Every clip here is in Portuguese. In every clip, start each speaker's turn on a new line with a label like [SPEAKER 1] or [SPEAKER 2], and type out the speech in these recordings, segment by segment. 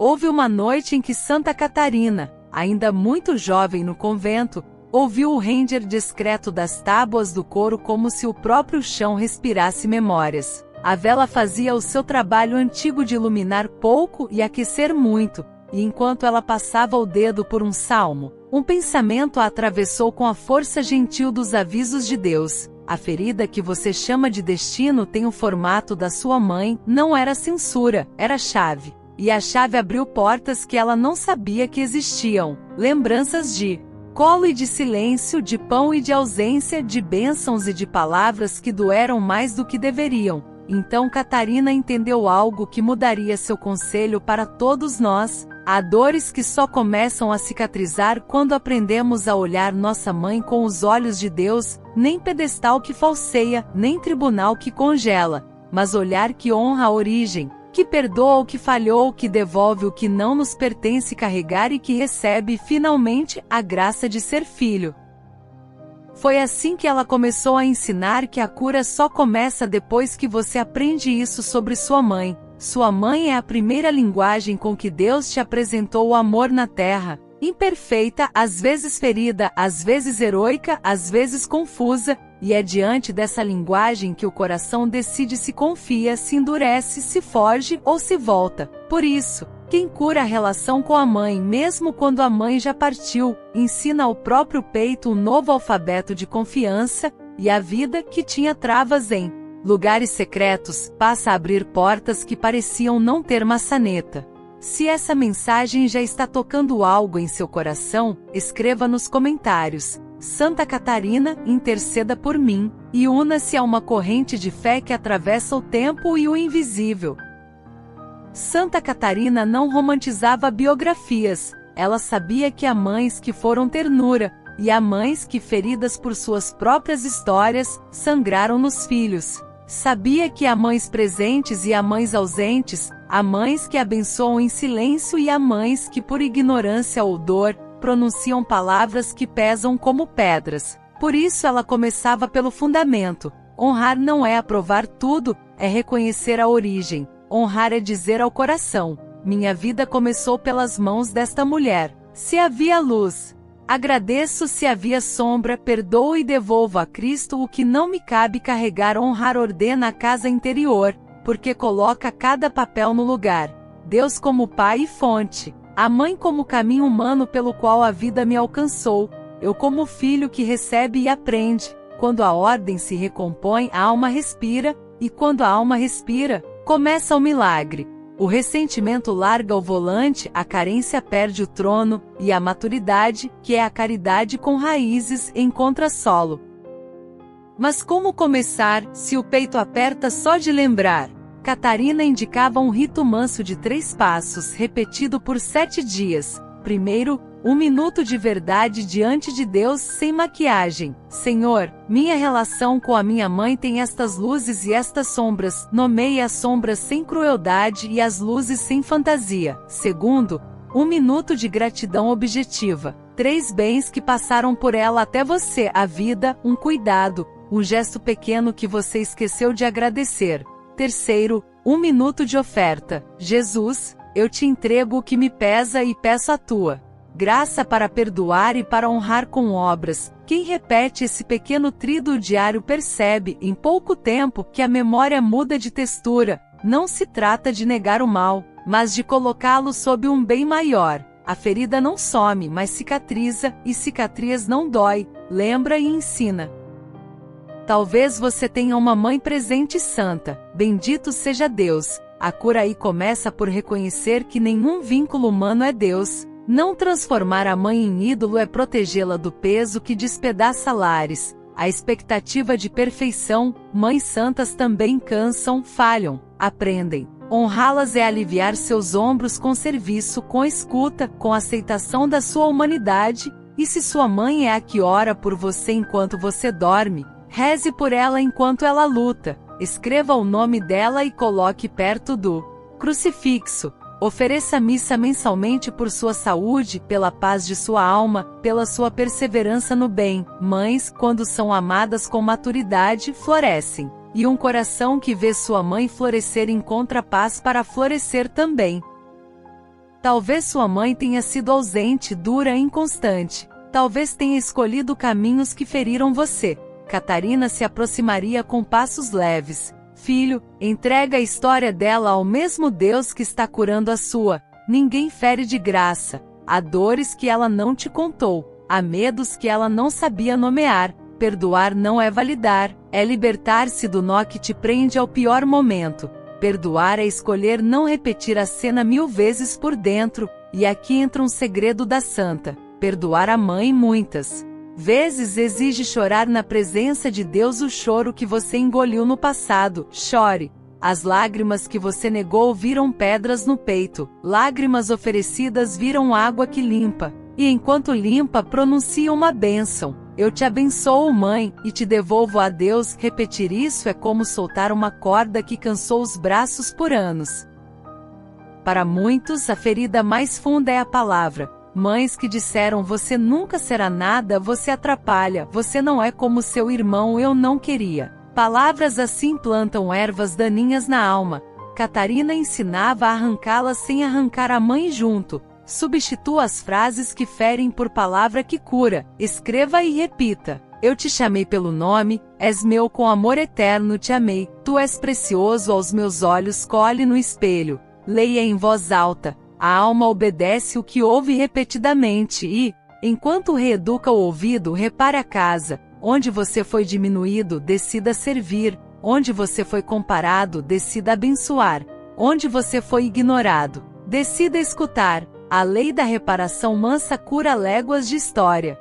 [SPEAKER 1] Houve uma noite em que Santa Catarina, ainda muito jovem no convento, ouviu o ranger discreto das tábuas do coro como se o próprio chão respirasse memórias. A vela fazia o seu trabalho antigo de iluminar pouco e aquecer muito, e enquanto ela passava o dedo por um salmo, um pensamento a atravessou com a força gentil dos avisos de Deus. A ferida que você chama de destino tem o formato da sua mãe, não era censura, era chave. E a chave abriu portas que ela não sabia que existiam. Lembranças de colo e de silêncio, de pão e de ausência, de bênçãos e de palavras que doeram mais do que deveriam. Então Catarina entendeu algo que mudaria seu conselho para todos nós. Há dores que só começam a cicatrizar quando aprendemos a olhar nossa mãe com os olhos de Deus, nem pedestal que falseia, nem tribunal que congela, mas olhar que honra a origem, que perdoa o que falhou, que devolve o que não nos pertence carregar e que recebe, finalmente, a graça de ser filho. Foi assim que ela começou a ensinar que a cura só começa depois que você aprende isso sobre sua mãe. Sua mãe é a primeira linguagem com que Deus te apresentou o amor na terra. Imperfeita, às vezes ferida, às vezes heroica, às vezes confusa, e é diante dessa linguagem que o coração decide se confia, se endurece, se foge ou se volta. Por isso, quem cura a relação com a mãe, mesmo quando a mãe já partiu, ensina ao próprio peito um novo alfabeto de confiança, e a vida que tinha travas em lugares secretos, passa a abrir portas que pareciam não ter maçaneta. Se essa mensagem já está tocando algo em seu coração, escreva nos comentários. Santa Catarina, interceda por mim, e una-se a uma corrente de fé que atravessa o tempo e o invisível. Santa Catarina não romantizava biografias. Ela sabia que há mães que foram ternura, e há mães que, feridas por suas próprias histórias, sangraram nos filhos. Sabia que há mães presentes e há mães ausentes, há mães que abençoam em silêncio e há mães que, por ignorância ou dor, pronunciam palavras que pesam como pedras. Por isso ela começava pelo fundamento. Honrar não é aprovar tudo, é reconhecer a origem. Honrar é dizer ao coração: minha vida começou pelas mãos desta mulher. Se havia luz, agradeço. Se havia sombra, perdoo e devolvo a Cristo o que não me cabe carregar. Honrar ordena a casa interior, porque coloca cada papel no lugar. Deus como Pai e fonte. A mãe como caminho humano pelo qual a vida me alcançou. Eu como filho que recebe e aprende. Quando a ordem se recompõe, a alma respira, e quando a alma respira, começa o milagre. O ressentimento larga o volante, a carência perde o trono, e a maturidade, que é a caridade com raízes, encontra solo. Mas como começar, se o peito aperta só de lembrar? Catarina indicava um rito manso de 3 passos, repetido por 7 dias. Primeiro, 1 minuto de verdade diante de Deus sem maquiagem. Senhor, minha relação com a minha mãe tem estas luzes e estas sombras. Nomeie as sombras sem crueldade e as luzes sem fantasia. Segundo, 1 minuto de gratidão objetiva. 3 bens que passaram por ela até você: a vida, um cuidado, um gesto pequeno que você esqueceu de agradecer. Terceiro, 1 minuto de oferta. Jesus, eu te entrego o que me pesa e peço a tua graça para perdoar e para honrar com obras. Quem repete esse pequeno tríduo diário percebe, em pouco tempo, que a memória muda de textura. Não se trata de negar o mal, mas de colocá-lo sob um bem maior. A ferida não some, mas cicatriza, e cicatriz não dói, lembra e ensina. Talvez você tenha uma mãe presente santa. Bendito seja Deus. A cura aí começa por reconhecer que nenhum vínculo humano é Deus. Não transformar a mãe em ídolo é protegê-la do peso que despedaça lares. A expectativa de perfeição, mães santas também cansam, falham, aprendem. Honrá-las é aliviar seus ombros com serviço, com escuta, com aceitação da sua humanidade. E se sua mãe é a que ora por você enquanto você dorme, reze por ela enquanto ela luta. Escreva o nome dela e coloque perto do crucifixo. Ofereça missa mensalmente por sua saúde, pela paz de sua alma, pela sua perseverança no bem. Mães, quando são amadas com maturidade, florescem. E um coração que vê sua mãe florescer encontra paz para florescer também. Talvez sua mãe tenha sido ausente, dura e inconstante. Talvez tenha escolhido caminhos que feriram você. Catarina se aproximaria com passos leves. Filho, entrega a história dela ao mesmo Deus que está curando a sua. Ninguém fere de graça. Há dores que ela não te contou. Há medos que ela não sabia nomear. Perdoar não é validar, é libertar-se do nó que te prende ao pior momento. Perdoar é escolher não repetir a cena 1000 vezes por dentro, e aqui entra um segredo da santa. Perdoar a mãe muitas vezes exige chorar na presença de Deus o choro que você engoliu no passado. Chore. As lágrimas que você negou viram pedras no peito. Lágrimas oferecidas viram água que limpa. E enquanto limpa, pronuncia uma bênção. Eu te abençoo, mãe, e te devolvo a Deus. Repetir isso é como soltar uma corda que cansou os braços por anos. Para muitos, a ferida mais funda é a palavra. Mães que disseram: você nunca será nada, você atrapalha, você não é como seu irmão, eu não queria. Palavras assim plantam ervas daninhas na alma. Catarina ensinava a arrancá-las sem arrancar a mãe junto. Substitua as frases que ferem por palavra que cura. Escreva e repita. Eu te chamei pelo nome, és meu, com amor eterno te amei. Tu és precioso aos meus olhos, colhe no espelho. Leia em voz alta. A alma obedece o que ouve repetidamente e, enquanto reeduca o ouvido, repare a casa. Onde você foi diminuído, decida servir. Onde você foi comparado, decida abençoar. Onde você foi ignorado, decida escutar. A lei da reparação mansa cura léguas de história.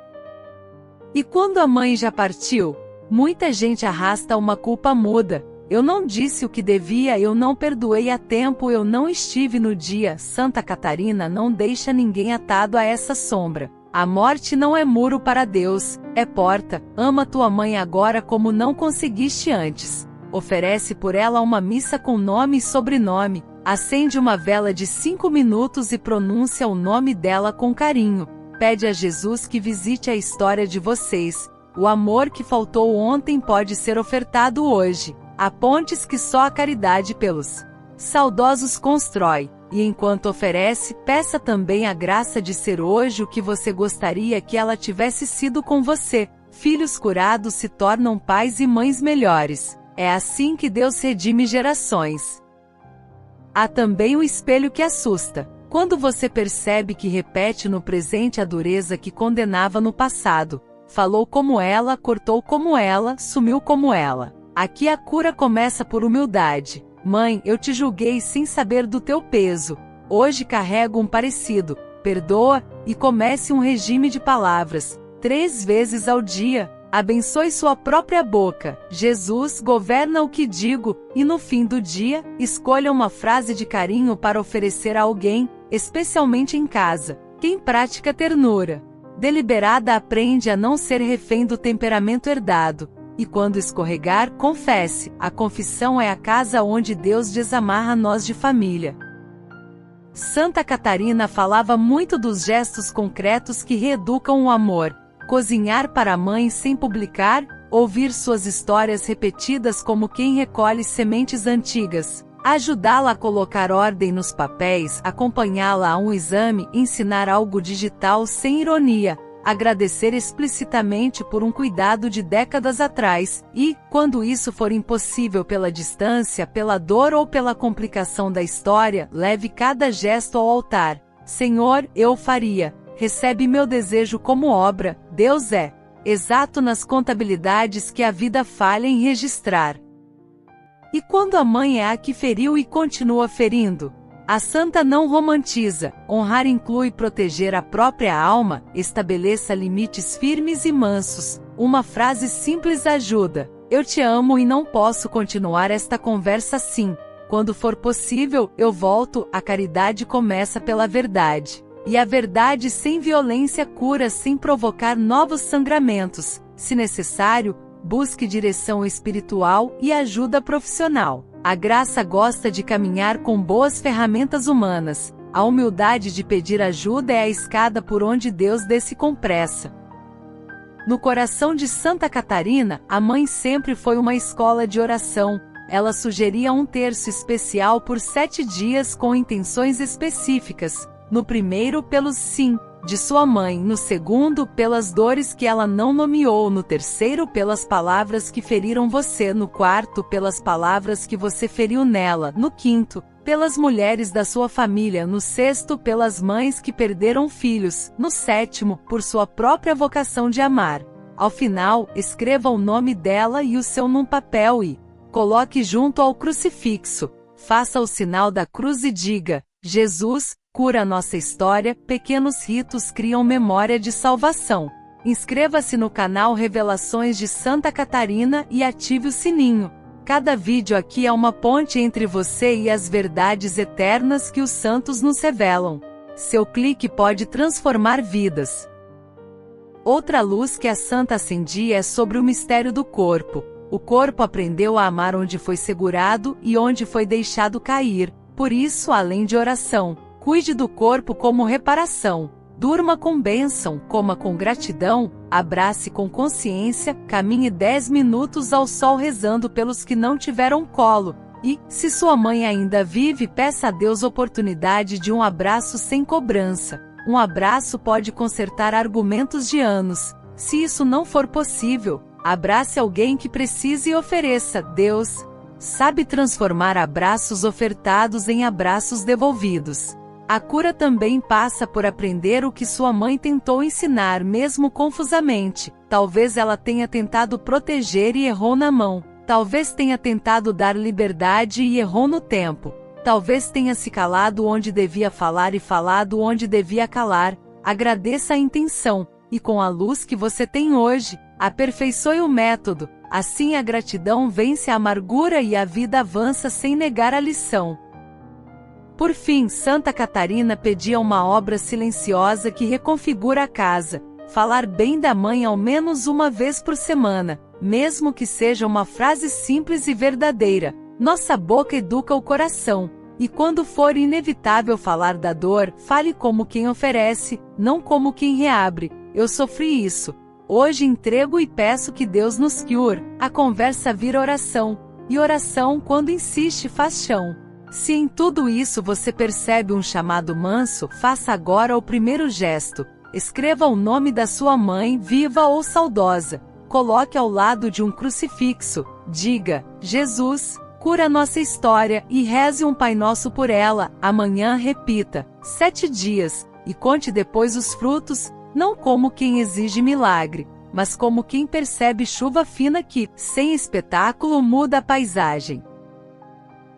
[SPEAKER 1] E quando a mãe já partiu, muita gente arrasta uma culpa muda. Eu não disse o que devia, eu não perdoei a tempo, eu não estive no dia. Santa Catarina não deixa ninguém atado a essa sombra. A morte não é muro para Deus, é porta. Ama tua mãe agora como não conseguiste antes. Oferece por ela uma missa com nome e sobrenome. Acende uma vela de 5 minutos e pronuncia o nome dela com carinho. Pede a Jesus que visite a história de vocês. O amor que faltou ontem pode ser ofertado hoje. Há pontes que só a caridade pelos saudosos constrói. E enquanto oferece, peça também a graça de ser hoje o que você gostaria que ela tivesse sido com você. Filhos curados se tornam pais e mães melhores. É assim que Deus redime gerações. Há também o espelho que assusta. Quando você percebe que repete no presente a dureza que condenava no passado. Falou como ela, cortou como ela, sumiu como ela. Aqui a cura começa por humildade. Mãe, eu te julguei sem saber do teu peso. Hoje carrego um parecido. Perdoa, e comece um regime de palavras. 3 vezes ao dia. Abençoe sua própria boca. Jesus, governa o que digo, e no fim do dia, escolha uma frase de carinho para oferecer a alguém, especialmente em casa. Quem pratica ternura deliberada aprende a não ser refém do temperamento herdado. E quando escorregar, confesse. A confissão é a casa onde Deus desamarra nós de família. Santa Catarina falava muito dos gestos concretos que reeducam o amor. Cozinhar para a mãe sem publicar, ouvir suas histórias repetidas como quem recolhe sementes antigas, ajudá-la a colocar ordem nos papéis, acompanhá-la a um exame, ensinar algo digital sem ironia, agradecer explicitamente por um cuidado de décadas atrás, e, quando isso for impossível pela distância, pela dor ou pela complicação da história, leve cada gesto ao altar. Senhor, eu faria. Recebe meu desejo como obra. Deus é exato nas contabilidades que a vida falha em registrar. E quando a mãe é a que feriu e continua ferindo? A santa não romantiza. Honrar inclui proteger a própria alma. Estabeleça limites firmes e mansos. Uma frase simples ajuda. Eu te amo e não posso continuar esta conversa assim. Quando for possível, eu volto. A caridade começa pela verdade. E a verdade sem violência cura sem provocar novos sangramentos. Se necessário, busque direção espiritual e ajuda profissional. A graça gosta de caminhar com boas ferramentas humanas. A humildade de pedir ajuda é a escada por onde Deus desce com pressa. No coração de Santa Catarina, a mãe sempre foi uma escola de oração. Ela sugeria um terço especial por 7 dias com intenções específicas. no primeiro pelos sim de sua mãe, no segundo pelas dores que ela não nomeou, no terceiro pelas palavras que feriram você, no quarto pelas palavras que você feriu nela, no quinto pelas mulheres da sua família, no sexto pelas mães que perderam filhos, no sétimo por sua própria vocação de amar. Ao final, escreva o nome dela e o seu num papel e coloque junto ao crucifixo. Faça o sinal da cruz e diga: Jesus, cura nossa história. Pequenos ritos criam memória de salvação. Inscreva-se no canal Revelações de Santa Catarina e ative o sininho. Cada vídeo aqui é uma ponte entre você e as verdades eternas que os santos nos revelam. Seu clique pode transformar vidas. Outra luz que a santa acendia é sobre o mistério do corpo. O corpo aprendeu a amar onde foi segurado e onde foi deixado cair. Por isso, além de oração, cuide do corpo como reparação. Durma com bênção, coma com gratidão, abrace com consciência, caminhe 10 minutos ao sol rezando pelos que não tiveram colo. E, se sua mãe ainda vive, peça a Deus oportunidade de um abraço sem cobrança. Um abraço pode consertar argumentos de anos. Se isso não for possível, abrace alguém que precise e ofereça. Deus sabe transformar abraços ofertados em abraços devolvidos. A cura também passa por aprender o que sua mãe tentou ensinar, mesmo confusamente. Talvez ela tenha tentado proteger e errou na mão. Talvez tenha tentado dar liberdade e errou no tempo. Talvez tenha se calado onde devia falar e falado onde devia calar. Agradeça a intenção, e com a luz que você tem hoje, aperfeiçoe o método. Assim a gratidão vence a amargura e a vida avança sem negar a lição. Por fim, Santa Catarina pedia uma obra silenciosa que reconfigura a casa. Falar bem da mãe ao menos uma vez por semana, mesmo que seja uma frase simples e verdadeira. Nossa boca educa o coração. E quando for inevitável falar da dor, fale como quem oferece, não como quem reabre. Eu sofri isso. Hoje entrego e peço que Deus nos cure. A conversa vira oração. E oração, quando insiste, faz chão. Se em tudo isso você percebe um chamado manso, faça agora o primeiro gesto. Escreva o nome da sua mãe, viva ou saudosa. Coloque ao lado de um crucifixo. Diga: Jesus, cura nossa história, e reze um Pai Nosso por ela. Amanhã repita 7 dias, e conte depois os frutos, não como quem exige milagre, mas como quem percebe chuva fina que, sem espetáculo, muda a paisagem.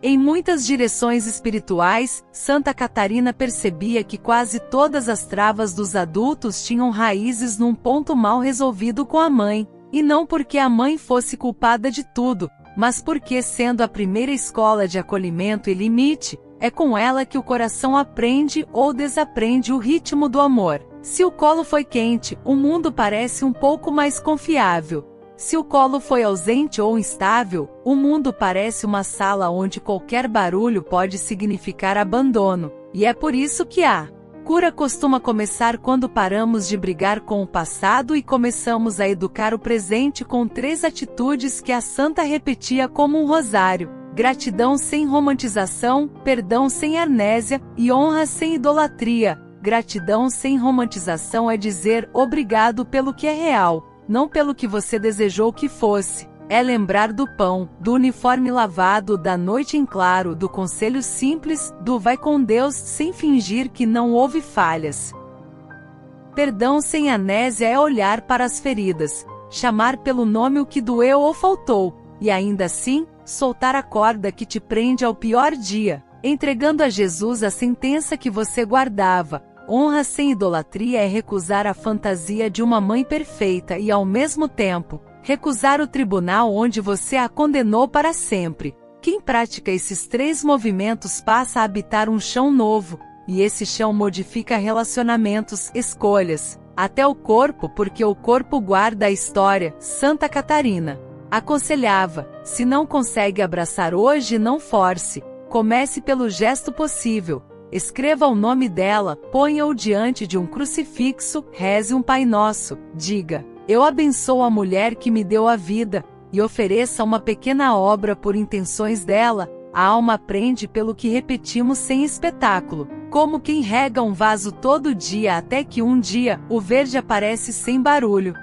[SPEAKER 1] Em muitas direções espirituais, Santa Catarina percebia que quase todas as travas dos adultos tinham raízes num ponto mal resolvido com a mãe, e não porque a mãe fosse culpada de tudo, mas porque, sendo a primeira escola de acolhimento e limite, é com ela que o coração aprende ou desaprende o ritmo do amor. Se o colo foi quente, o mundo parece um pouco mais confiável. Se o colo foi ausente ou instável, o mundo parece uma sala onde qualquer barulho pode significar abandono, e é por isso que a cura costuma começar quando paramos de brigar com o passado e começamos a educar o presente com 3 atitudes que a santa repetia como um rosário: gratidão sem romantização, perdão sem amnésia e honra sem idolatria. Gratidão sem romantização é dizer obrigado pelo que é real, não pelo que você desejou que fosse. É lembrar do pão, do uniforme lavado, da noite em claro, do conselho simples, do vai com Deus sem fingir que não houve falhas. Perdão sem amnésia é olhar para as feridas, chamar pelo nome o que doeu ou faltou, e ainda assim, soltar a corda que te prende ao pior dia, entregando a Jesus a sentença que você guardava. Honra sem idolatria é recusar a fantasia de uma mãe perfeita e, ao mesmo tempo, recusar o tribunal onde você a condenou para sempre. Quem pratica esses 3 movimentos passa a habitar um chão novo, e esse chão modifica relacionamentos, escolhas, até o corpo, porque o corpo guarda a história. Santa Catarina aconselhava: se não consegue abraçar hoje, não force. Comece pelo gesto possível. Escreva o nome dela, ponha-o diante de um crucifixo, reze um Pai Nosso, diga: eu abençoo a mulher que me deu a vida, e ofereça uma pequena obra por intenções dela. A alma aprende pelo que repetimos sem espetáculo, como quem rega um vaso todo dia até que um dia o verde aparece sem barulho.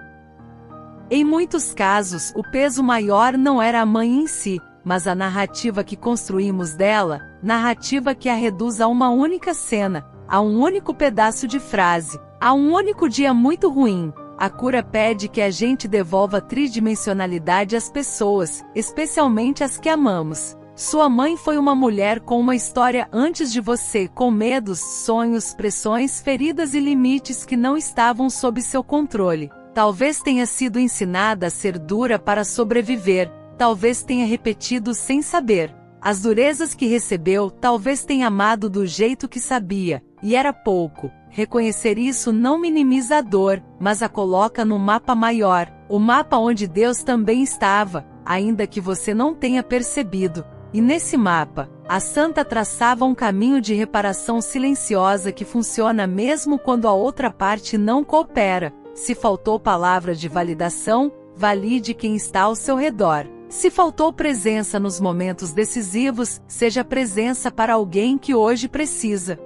[SPEAKER 1] Em muitos casos, o peso maior não era a mãe em si, mas a narrativa que construímos dela, narrativa que a reduz a uma única cena, a um único pedaço de frase, a um único dia muito ruim. A cura pede que a gente devolva tridimensionalidade às pessoas, especialmente as que amamos. Sua mãe foi uma mulher com uma história antes de você, com medos, sonhos, pressões, feridas e limites que não estavam sob seu controle. Talvez tenha sido ensinada a ser dura para sobreviver, talvez tenha repetido sem saber. As durezas que recebeu, talvez tenha amado do jeito que sabia, e era pouco. Reconhecer isso não minimiza a dor, mas a coloca no mapa maior, o mapa onde Deus também estava, ainda que você não tenha percebido. E nesse mapa, a santa traçava um caminho de reparação silenciosa que funciona mesmo quando a outra parte não coopera. Se faltou palavra de validação, valide quem está ao seu redor. Se faltou presença nos momentos decisivos, seja presença para alguém que hoje precisa.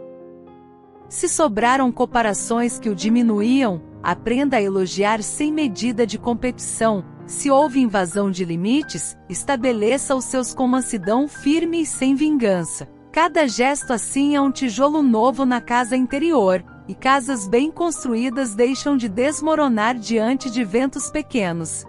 [SPEAKER 1] Se sobraram comparações que o diminuíam, aprenda a elogiar sem medida de competição. Se houve invasão de limites, estabeleça os seus com mansidão firme e sem vingança. Cada gesto assim é um tijolo novo na casa interior, e casas bem construídas deixam de desmoronar diante de ventos pequenos.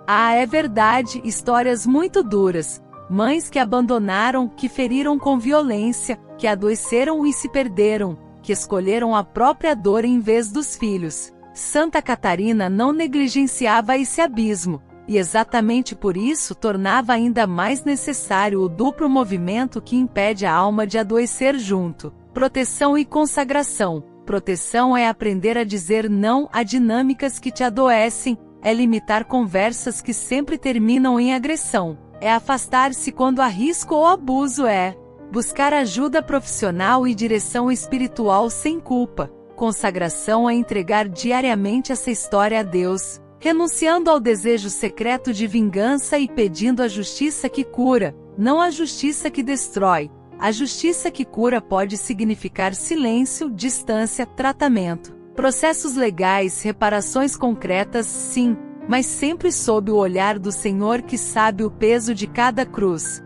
[SPEAKER 1] Ah, é verdade, histórias muito duras. Mães que abandonaram, que feriram com violência, que adoeceram e se perderam, que escolheram a própria dor em vez dos filhos. Santa Catarina não negligenciava esse abismo, e exatamente por isso tornava ainda mais necessário o duplo movimento que impede a alma de adoecer junto: proteção e consagração. Proteção é aprender a dizer não a dinâmicas que te adoecem, é limitar conversas que sempre terminam em agressão, é afastar-se quando há risco ou abuso, é buscar ajuda profissional e direção espiritual sem culpa. Consagração é entregar diariamente essa história a Deus, renunciando ao desejo secreto de vingança e pedindo a justiça que cura, não a justiça que destrói. A justiça que cura pode significar silêncio, distância, tratamento, processos legais, reparações concretas, sim, mas sempre sob o olhar do Senhor que sabe o peso de cada cruz.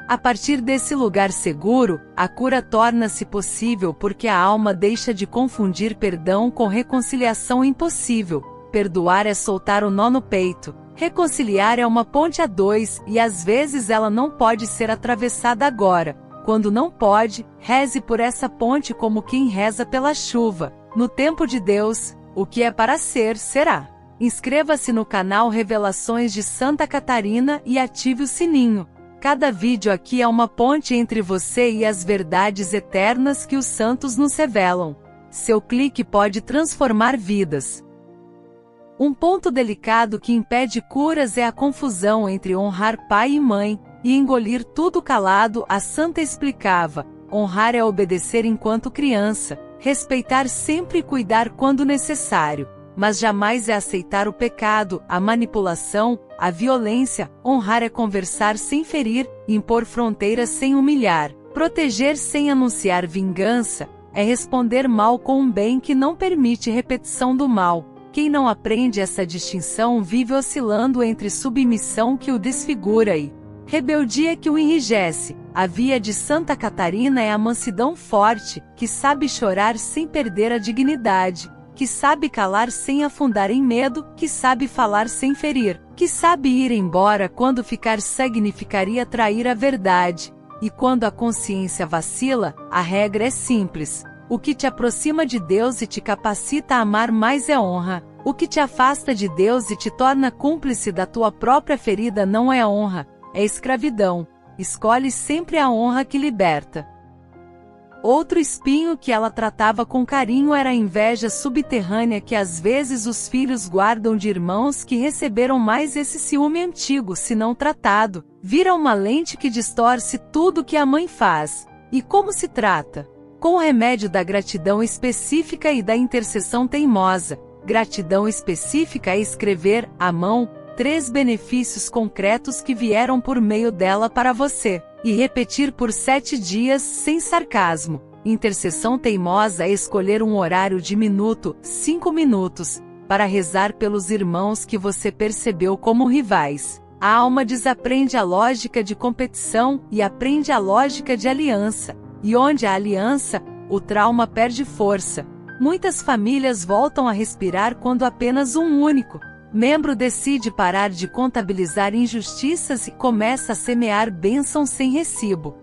[SPEAKER 1] A partir desse lugar seguro, a cura torna-se possível porque a alma deixa de confundir perdão com reconciliação impossível. Perdoar é soltar o nó no peito. Reconciliar é uma ponte a dois, e às vezes ela não pode ser atravessada agora. Quando não pode, reze por essa ponte como quem reza pela chuva. No tempo de Deus, o que é para ser, será. Inscreva-se no canal Revelações de Santa Catarina e ative o sininho. Cada vídeo aqui é uma ponte entre você e as verdades eternas que os santos nos revelam. Seu clique pode transformar vidas. Um ponto delicado que impede curas é a confusão entre honrar pai e mãe e engolir tudo calado. A santa explicava: honrar é obedecer enquanto criança, respeitar sempre e cuidar quando necessário, mas jamais é aceitar o pecado, a manipulação, a violência. Honrar é conversar sem ferir, impor fronteiras sem humilhar, proteger sem anunciar vingança, é responder mal com um bem que não permite repetição do mal. Quem não aprende essa distinção vive oscilando entre submissão que o desfigura e rebeldia que o enrijece. A via de Santa Catarina é a mansidão forte, que sabe chorar sem perder a dignidade, que sabe calar sem afundar em medo, que sabe falar sem ferir, que sabe ir embora quando ficar significaria trair a verdade. E quando a consciência vacila, a regra é simples: o que te aproxima de Deus e te capacita a amar mais é honra. O que te afasta de Deus e te torna cúmplice da tua própria ferida não é honra, é escravidão. Escolhe sempre a honra que liberta. Outro espinho que ela tratava com carinho era a inveja subterrânea que às vezes os filhos guardam de irmãos que receberam mais. Esse ciúme antigo, se não tratado, vira uma lente que distorce tudo que a mãe faz. E como se trata? Com o remédio da gratidão específica e da intercessão teimosa. Gratidão específica é escrever, à mão, 3 benefícios concretos que vieram por meio dela para você, e repetir por 7 dias sem sarcasmo. Intercessão teimosa é escolher um horário de 5 minutos, para rezar pelos irmãos que você percebeu como rivais. A alma desaprende a lógica de competição e aprende a lógica de aliança, e onde há aliança, o trauma perde força. Muitas famílias voltam a respirar quando apenas um único membro decide parar de contabilizar injustiças e começa a semear bênçãos sem recibo.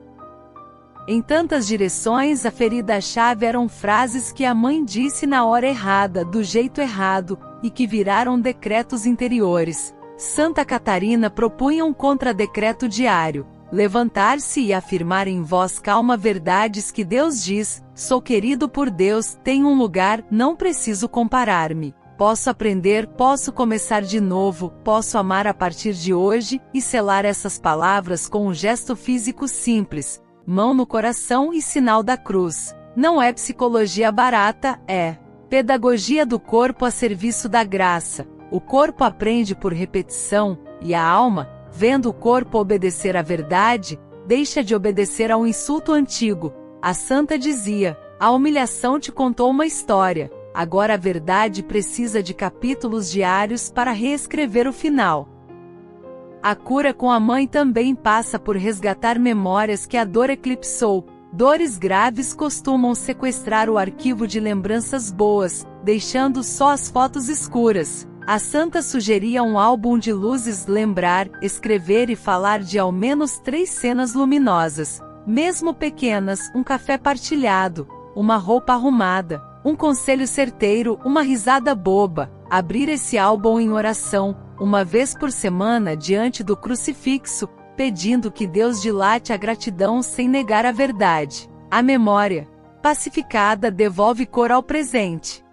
[SPEAKER 1] Em tantas direções, a ferida-chave eram frases que a mãe disse na hora errada, do jeito errado, e que viraram decretos interiores. Santa Catarina propunha um contradecreto diário: levantar-se e afirmar em voz calma verdades que Deus diz: sou querido por Deus, tenho um lugar, não preciso comparar-me. Posso aprender, posso começar de novo, posso amar a partir de hoje, e selar essas palavras com um gesto físico simples, mão no coração e sinal da cruz. Não é psicologia barata, é pedagogia do corpo a serviço da graça. O corpo aprende por repetição, e a alma, vendo o corpo obedecer à verdade, deixa de obedecer ao insulto antigo. A santa dizia: a humilhação te contou uma história. Agora a verdade precisa de capítulos diários para reescrever o final. A cura com a mãe também passa por resgatar memórias que a dor eclipsou. Dores graves costumam sequestrar o arquivo de lembranças boas, deixando só as fotos escuras. A santa sugeria um álbum de luzes, lembrar, escrever e falar de ao menos 3 cenas luminosas, mesmo pequenas: um café partilhado, uma roupa arrumada, um conselho certeiro, uma risada boba. Abrir esse álbum em oração, uma vez por semana diante do crucifixo, pedindo que Deus dilate a gratidão sem negar a verdade. A memória pacificada devolve cor ao presente.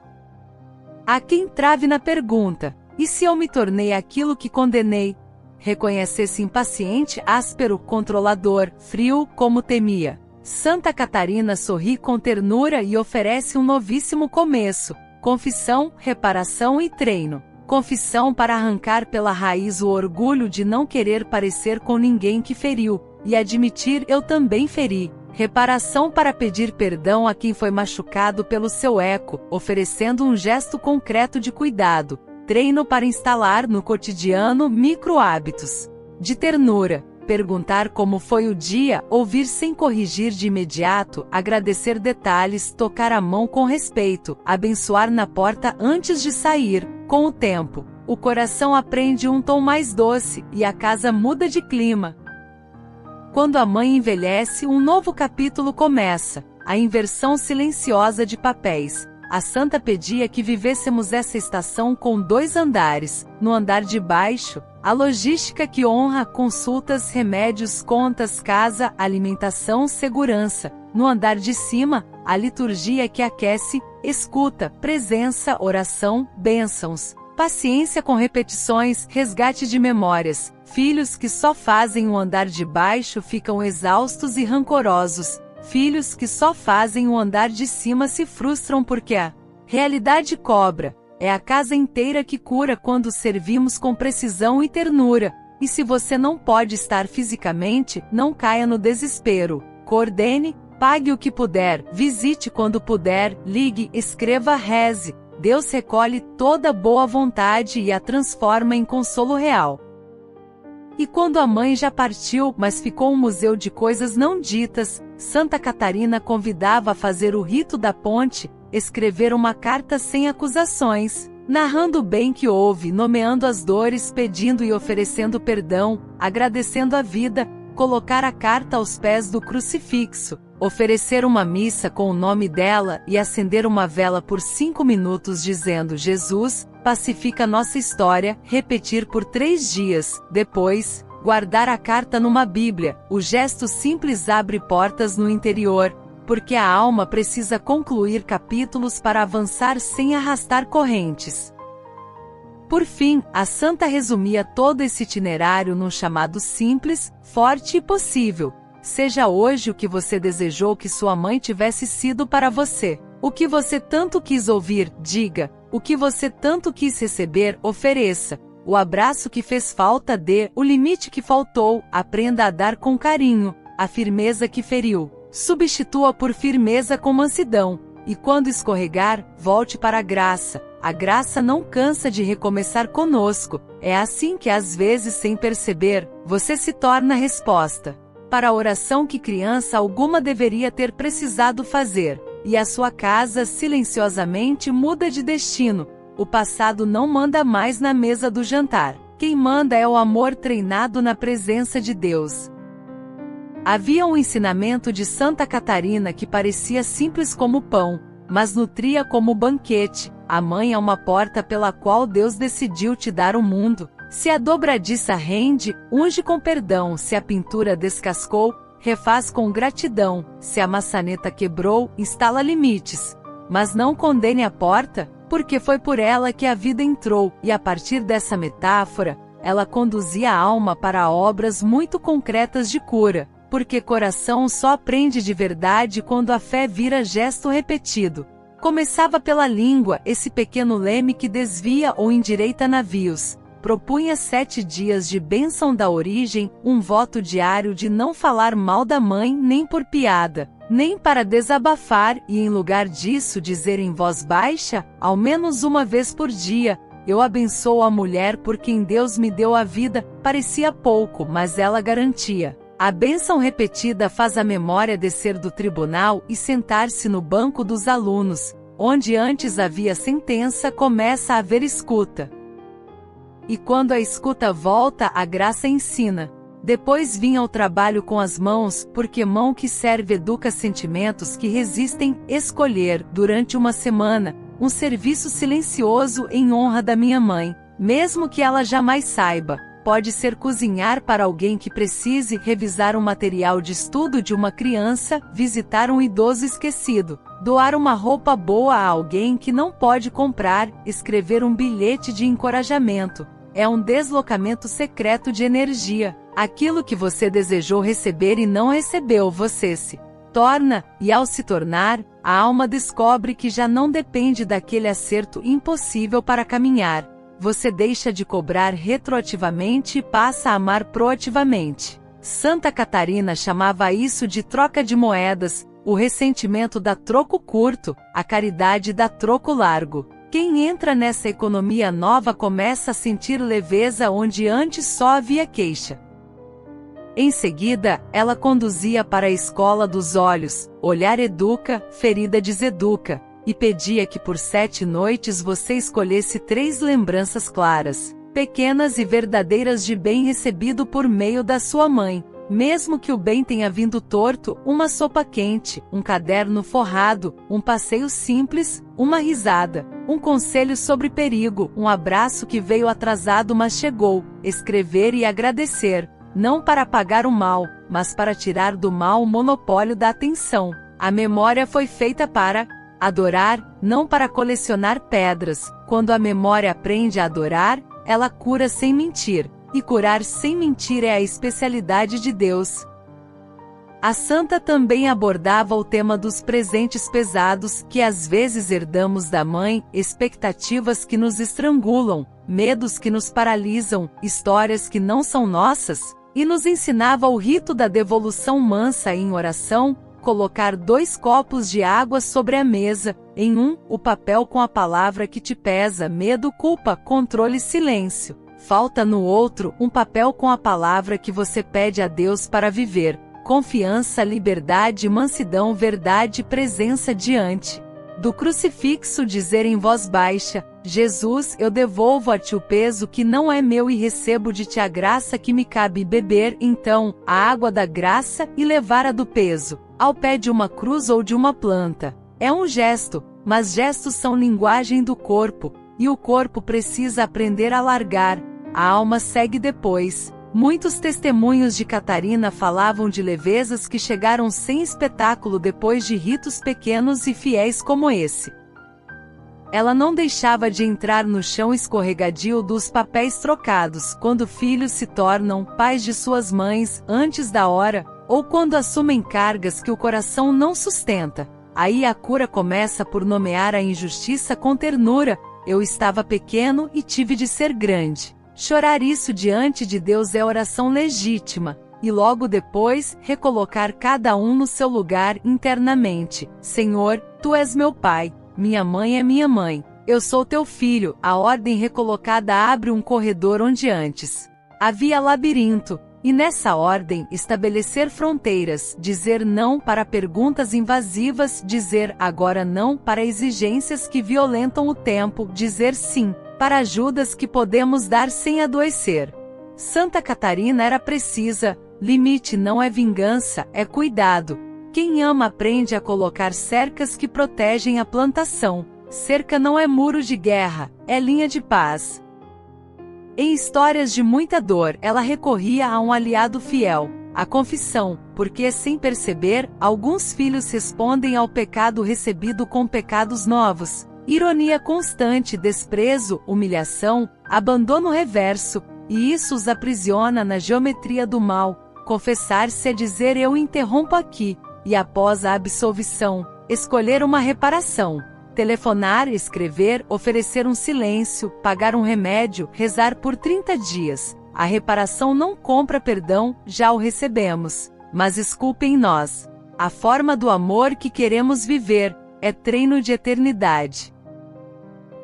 [SPEAKER 1] Há quem trave na pergunta: e se eu me tornei aquilo que condenei? Reconhecer-se impaciente, áspero, controlador, frio, como temia. Santa Catarina sorri com ternura e oferece um novíssimo começo: confissão, reparação e treino. Confissão para arrancar pela raiz o orgulho de não querer parecer com ninguém que feriu, e admitir: eu também feri. Reparação para pedir perdão a quem foi machucado pelo seu eco, oferecendo um gesto concreto de cuidado. Treino para instalar no cotidiano micro-hábitos de ternura. Perguntar como foi o dia, ouvir sem corrigir de imediato, agradecer detalhes, tocar a mão com respeito, abençoar na porta antes de sair. Com o tempo, o coração aprende um tom mais doce, e a casa muda de clima. Quando a mãe envelhece, um novo capítulo começa: a inversão silenciosa de papéis. A santa pedia que vivêssemos essa estação com 2 andares. No andar de baixo, a logística que honra consultas, remédios, contas, casa, alimentação, segurança. No andar de cima, a liturgia que aquece, escuta, presença, oração, bênçãos. Paciência com repetições, resgate de memórias. Filhos que só fazem o andar de baixo ficam exaustos e rancorosos. Filhos que só fazem o andar de cima se frustram porque a realidade cobra. É a casa inteira que cura quando servimos com precisão e ternura. E se você não pode estar fisicamente, não caia no desespero. Coordene, pague o que puder, visite quando puder, ligue, escreva, reze. Deus recolhe toda boa vontade e a transforma em consolo real. E quando a mãe já partiu, mas ficou um museu de coisas não ditas, Santa Catarina convidava a fazer o rito da ponte, escrever uma carta sem acusações, narrando o bem que houve, nomeando as dores, pedindo e oferecendo perdão, agradecendo a vida, colocar a carta aos pés do crucifixo, oferecer uma missa com o nome dela e acender uma vela por 5 minutos dizendo: Jesus, pacifica nossa história, repetir por 3 dias, depois, guardar a carta numa Bíblia. O gesto simples abre portas no interior, porque a alma precisa concluir capítulos para avançar sem arrastar correntes. Por fim, a santa resumia todo esse itinerário num chamado simples, forte e possível: seja hoje o que você desejou que sua mãe tivesse sido para você. O que você tanto quis ouvir, diga. O que você tanto quis receber, ofereça. o abraço que fez falta dê, o limite que faltou, aprenda a dar com carinho, a firmeza que feriu, substitua por firmeza com mansidão, e quando escorregar, volte para a graça não cansa de recomeçar conosco, é assim que às vezes sem perceber, você se torna a resposta para a oração que criança alguma deveria ter precisado fazer, e a sua casa silenciosamente muda de destino. O passado não manda mais na mesa do jantar. Quem manda é o amor treinado na presença de Deus. Havia um ensinamento de Santa Catarina que parecia simples como pão, mas nutria como banquete. A mãe é uma porta pela qual Deus decidiu te dar o mundo. Se a dobradiça rende, unge com perdão. Se a pintura descascou, refaz com gratidão. Se a maçaneta quebrou, instala limites. Mas não condene a porta, porque foi por ela que a vida entrou, e a partir dessa metáfora, ela conduzia a alma para obras muito concretas de cura, porque coração só aprende de verdade quando a fé vira gesto repetido. Começava pela língua, esse pequeno leme que desvia ou endireita navios. Propunha 7 dias de bênção da origem, um voto diário de não falar mal da mãe nem por piada, nem para desabafar, e em lugar disso dizer em voz baixa, ao menos uma vez por dia, eu abençoo a mulher por quem Deus me deu a vida. Parecia pouco, mas ela garantia. A bênção repetida faz a memória descer do tribunal e sentar-se no banco dos alunos, onde antes havia sentença, começa a haver escuta. E quando a escuta volta, a graça ensina. Depois vinha o trabalho com as mãos, porque mão que serve educa sentimentos que resistem. Escolher, durante uma semana, um serviço silencioso em honra da minha mãe, mesmo que ela jamais saiba. Pode ser cozinhar para alguém que precise, revisar um material de estudo de uma criança, visitar um idoso esquecido, doar uma roupa boa a alguém que não pode comprar, escrever um bilhete de encorajamento. É um deslocamento secreto de energia. Aquilo que você desejou receber e não recebeu, você se torna, e ao se tornar, a alma descobre que já não depende daquele acerto impossível para caminhar. Você deixa de cobrar retroativamente e passa a amar proativamente. Santa Catarina chamava isso de troca de moedas. O ressentimento dá troco curto, a caridade dá troco largo. Quem entra nessa economia nova começa a sentir leveza onde antes só havia queixa. Em seguida, ela conduzia para a escola dos olhos, olhar educa, ferida deseduca, e pedia que por 7 noites você escolhesse 3 lembranças claras, pequenas e verdadeiras de bem recebido por meio da sua mãe. Mesmo que o bem tenha vindo torto, uma sopa quente, um caderno forrado, um passeio simples, uma risada, um conselho sobre perigo, um abraço que veio atrasado mas chegou, escrever e agradecer, não para apagar o mal, mas para tirar do mal o monopólio da atenção. A memória foi feita para adorar, não para colecionar pedras. Quando a memória aprende a adorar, ela cura sem mentir. E curar sem mentir é a especialidade de Deus. A santa também abordava o tema dos presentes pesados que às vezes herdamos da mãe, expectativas que nos estrangulam, medos que nos paralisam, histórias que não são nossas, e nos ensinava o rito da devolução mansa em oração, colocar 2 copos de água sobre a mesa, em um, o papel com a palavra que te pesa, medo, culpa, controle, silêncio. Falta no outro, um papel com a palavra que você pede a Deus para viver, confiança, liberdade, mansidão, verdade, presença diante do crucifixo. Dizer em voz baixa, Jesus, eu devolvo a ti o peso que não é meu e recebo de ti a graça que me cabe. Beber, então, a água da graça e levar a do peso, ao pé de uma cruz ou de uma planta. É um gesto, mas gestos são linguagem do corpo, e o corpo precisa aprender a largar. A alma segue depois. Muitos testemunhos de Catarina falavam de levezas que chegaram sem espetáculo depois de ritos pequenos e fiéis como esse. Ela não deixava de entrar no chão escorregadio dos papéis trocados, quando filhos se tornam pais de suas mães antes da hora, ou quando assumem cargas que o coração não sustenta. Aí a cura começa por nomear a injustiça com ternura. Eu estava pequeno e tive de ser grande. Chorar isso diante de Deus é oração legítima, e logo depois, recolocar cada um no seu lugar internamente. Senhor, Tu és meu pai, minha mãe é minha mãe, eu sou teu filho. A ordem recolocada abre um corredor onde antes havia labirinto, e nessa ordem estabelecer fronteiras, dizer não para perguntas invasivas, dizer agora não para exigências que violentam o tempo, dizer sim para ajudas que podemos dar sem adoecer. Santa Catarina era precisa. Limite não é vingança, é cuidado. Quem ama aprende a colocar cercas que protegem a plantação. Cerca não é muro de guerra, é linha de paz. Em histórias de muita dor, ela recorria a um aliado fiel, a confissão, porque, sem perceber, alguns filhos respondem ao pecado recebido com pecados novos. Ironia constante, desprezo, humilhação, abandono reverso, e isso os aprisiona na geometria do mal. Confessar-se é dizer eu interrompo aqui, e após a absolvição, escolher uma reparação. Telefonar, escrever, oferecer um silêncio, pagar um remédio, rezar por 30 dias. A reparação não compra perdão, já o recebemos. Mas esculpe em nós. A forma do amor que queremos viver é treino de eternidade.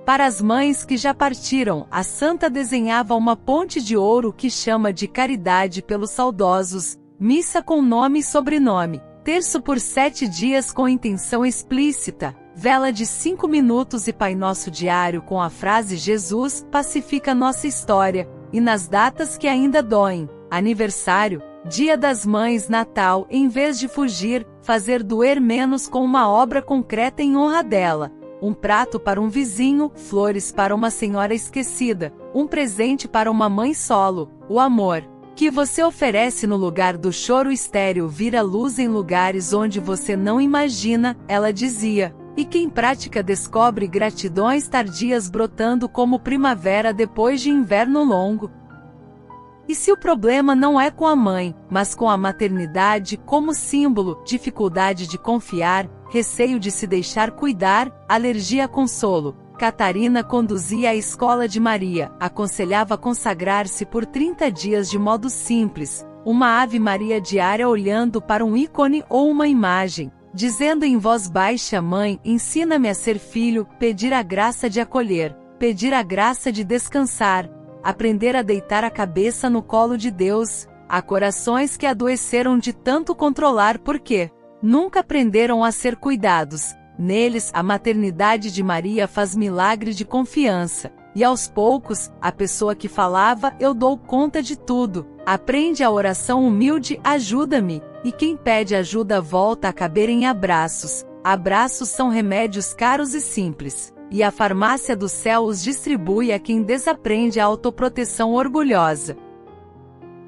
[SPEAKER 1] Para as mães que já partiram, a santa desenhava uma ponte de ouro que chama de caridade pelos saudosos, missa com nome e sobrenome, terço por 7 dias com intenção explícita, vela de 5 minutos e Pai Nosso diário com a frase Jesus pacifica nossa história, e nas datas que ainda doem, aniversário, Dia das Mães, Natal, em vez de fugir, fazer doer menos com uma obra concreta em honra dela. Um prato para um vizinho, flores para uma senhora esquecida, um presente para uma mãe solo. O amor que você oferece no lugar do choro estéril vira luz em lugares onde você não imagina, ela dizia. E quem pratica descobre gratidões tardias brotando como primavera depois de inverno longo. E se o problema não é com a mãe, mas com a maternidade como símbolo, dificuldade de confiar, receio de se deixar cuidar, alergia a consolo, Catarina conduzia a escola de Maria, aconselhava consagrar-se por 30 dias de modo simples, uma Ave Maria diária olhando para um ícone ou uma imagem, dizendo em voz baixa: Mãe, ensina-me a ser filho, pedir a graça de acolher, pedir a graça de descansar, aprender a deitar a cabeça no colo de Deus. Há corações que adoeceram de tanto controlar porque nunca aprenderam a ser cuidados. Neles, a maternidade de Maria faz milagre de confiança. E aos poucos, a pessoa que falava, eu dou conta de tudo, aprende a oração humilde, ajuda-me. E quem pede ajuda volta a caber em abraços. Abraços são remédios caros e simples. E a farmácia do céu os distribui a quem desaprende a autoproteção orgulhosa.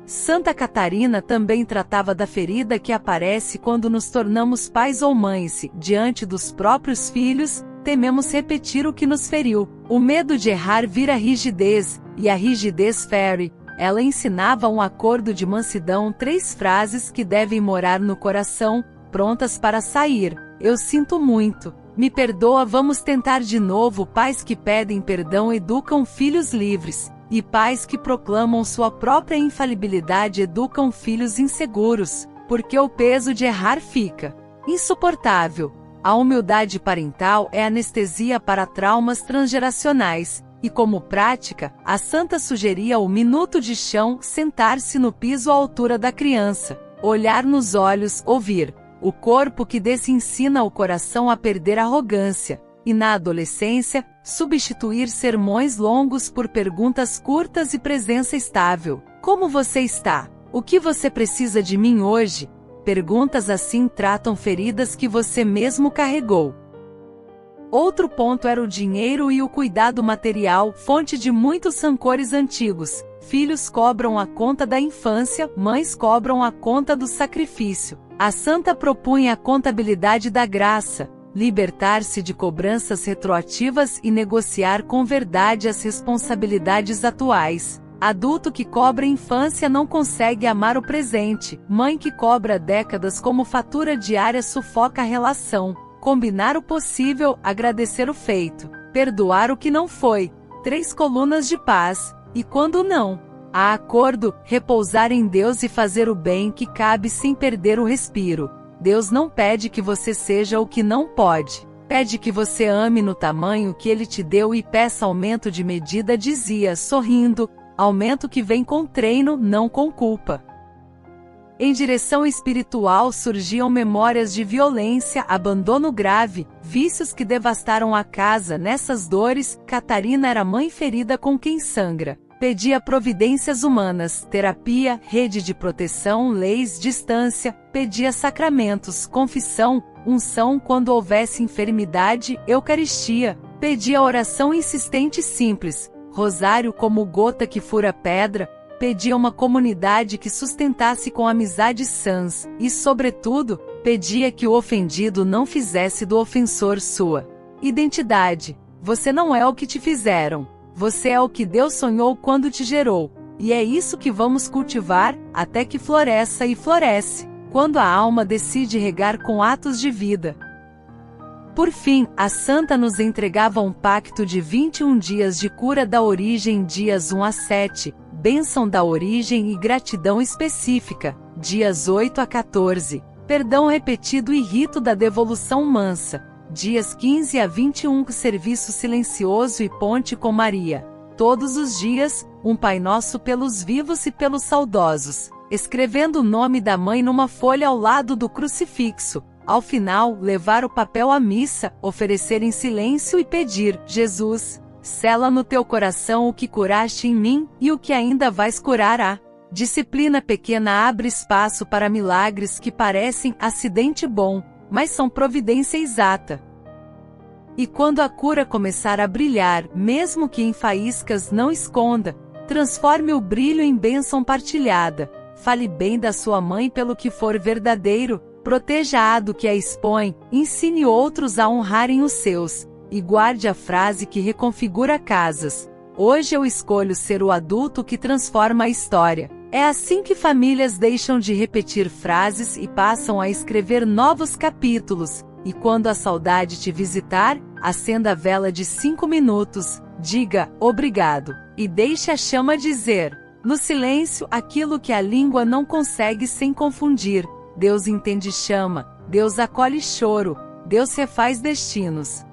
[SPEAKER 1] Santa Catarina também tratava da ferida que aparece quando nos tornamos pais ou mães. Se, diante dos próprios filhos, tememos repetir o que nos feriu. O medo de errar vira rigidez, e a rigidez fere. Ela ensinava um acordo de mansidão, 3 frases que devem morar no coração, prontas para sair. Eu sinto muito. Me perdoa, vamos tentar de novo. Pais que pedem perdão educam filhos livres. E pais que proclamam sua própria infalibilidade educam filhos inseguros, porque o peso de errar fica insuportável. A humildade parental é anestesia para traumas transgeracionais, e como prática, a santa sugeria o minuto de chão, sentar-se no piso à altura da criança, olhar nos olhos, ouvir. O corpo que ensina o coração a perder a arrogância. E na adolescência, substituir sermões longos por perguntas curtas e presença estável. Como você está? O que você precisa de mim hoje? Perguntas assim tratam feridas que você mesmo carregou. Outro ponto era o dinheiro e o cuidado material, fonte de muitos rancores antigos. Filhos cobram a conta da infância, mães cobram a conta do sacrifício. A santa propunha a contabilidade da graça. Libertar-se de cobranças retroativas e negociar com verdade as responsabilidades atuais. Adulto que cobra infância não consegue amar o presente. Mãe que cobra décadas como fatura diária sufoca a relação. Combinar o possível, agradecer o feito. Perdoar o que não foi. 3 colunas de paz. e quando não. Há acordo, repousar em Deus e fazer o bem que cabe sem perder o respiro. Deus não pede que você seja o que não pode. Pede que você ame no tamanho que Ele te deu e peça aumento de medida, dizia, sorrindo, aumento que vem com treino, não com culpa. Em direção espiritual surgiam memórias de violência, abandono grave, vícios que devastaram a casa. Nessas dores, Catarina era mãe ferida com quem sangra. Pedia providências humanas, terapia, rede de proteção, leis, distância, pedia sacramentos, confissão, unção quando houvesse enfermidade, eucaristia, pedia oração insistente e simples, rosário como gota que fura pedra, pedia uma comunidade que sustentasse com amizades sãs, e, sobretudo, pedia que o ofendido não fizesse do ofensor sua identidade. Você não é o que te fizeram. Você é o que Deus sonhou quando te gerou, e é isso que vamos cultivar, até que floresça e floresce, quando a alma decide regar com atos de vida. Por fim, a santa nos entregava um pacto de 21 dias de cura da origem, dias 1 a 7, bênção da origem e gratidão específica, dias 8 a 14, perdão repetido e rito da devolução mansa, dias 15 a 21, serviço silencioso e ponte com Maria. Todos os dias, um Pai Nosso pelos vivos e pelos saudosos, escrevendo o nome da mãe numa folha ao lado do crucifixo. Ao final, levar o papel à missa, oferecer em silêncio e pedir, Jesus, sela no teu coração o que curaste em mim, e o que ainda vais curar. A disciplina pequena abre espaço para milagres que parecem acidente bom, mas são providência exata. E quando a cura começar a brilhar, mesmo que em faíscas, não esconda, transforme o brilho em bênção partilhada, fale bem da sua mãe pelo que for verdadeiro, proteja-a do que a expõe, ensine outros a honrarem os seus, e guarde a frase que reconfigura casas. Hoje eu escolho ser o adulto que transforma a história. É assim que famílias deixam de repetir frases e passam a escrever novos capítulos. E quando a saudade te visitar, acenda a vela de 5 minutos, diga obrigado, e deixe a chama dizer, no silêncio, aquilo que a língua não consegue sem confundir. Deus entende chama, Deus acolhe choro, Deus refaz destinos.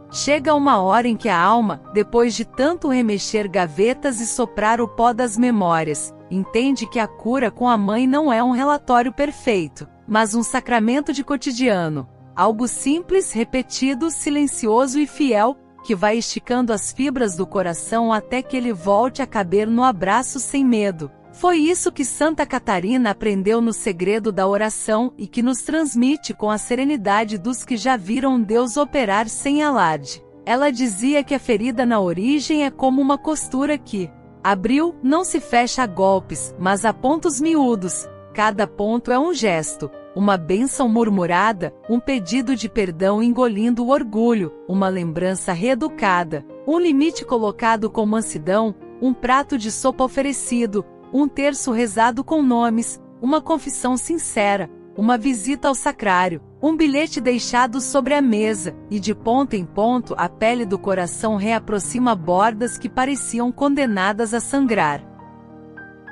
[SPEAKER 1] Chega uma hora em que a alma, depois de tanto remexer gavetas e soprar o pó das memórias, entende que a cura com a mãe não é um relatório perfeito, mas um sacramento de cotidiano, algo simples, repetido, silencioso e fiel, que vai esticando as fibras do coração até que ele volte a caber no abraço sem medo. Foi isso que Santa Catarina aprendeu no segredo da oração e que nos transmite com a serenidade dos que já viram Deus operar sem alarde. Ela dizia que a ferida na origem é como uma costura que abriu, não se fecha a golpes, mas a pontos miúdos. Cada ponto é um gesto, uma bênção murmurada, um pedido de perdão engolindo o orgulho, uma lembrança reeducada, um limite colocado com mansidão, um prato de sopa oferecido, um terço rezado com nomes, uma confissão sincera, uma visita ao sacrário, um bilhete deixado sobre a mesa, e de ponto em ponto a pele do coração reaproxima bordas que pareciam condenadas a sangrar.